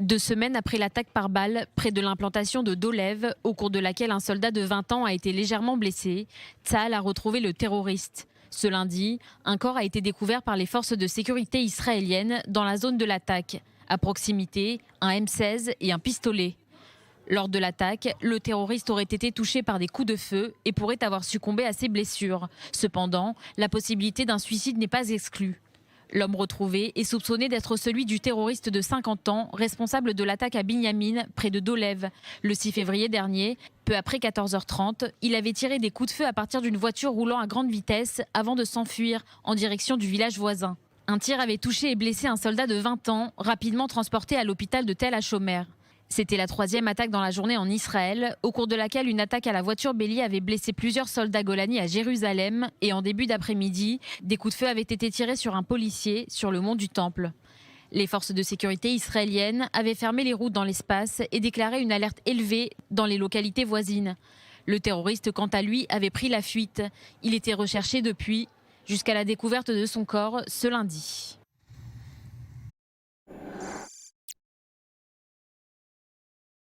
2 semaines après l'attaque par balle près de l'implantation de Dolev, au cours de laquelle un soldat de 20 ans a été légèrement blessé, Tsahal a retrouvé le terroriste. Ce lundi, un corps a été découvert par les forces de sécurité israéliennes dans la zone de l'attaque. À proximité, un M16 et un pistolet. Lors de l'attaque, le terroriste aurait été touché par des coups de feu et pourrait avoir succombé à ses blessures. Cependant, la possibilité d'un suicide n'est pas exclue. L'homme retrouvé est soupçonné d'être celui du terroriste de 50 ans, responsable de l'attaque à Binyamin, près de Dolev. Le 6 février dernier, peu après 14h30, il avait tiré des coups de feu à partir d'une voiture roulant à grande vitesse avant de s'enfuir en direction du village voisin. Un tir avait touché et blessé un soldat de 20 ans, rapidement transporté à l'hôpital de Tel HaShomer. C'était la 3e attaque dans la journée en Israël, au cours de laquelle une attaque à la voiture bélier avait blessé plusieurs soldats Golani à Jérusalem et en début d'après-midi, des coups de feu avaient été tirés sur un policier sur le mont du Temple. Les forces de sécurité israéliennes avaient fermé les routes dans l'espace et déclaré une alerte élevée dans les localités voisines. Le terroriste, quant à lui, avait pris la fuite. Il était recherché depuis, jusqu'à la découverte de son corps ce lundi.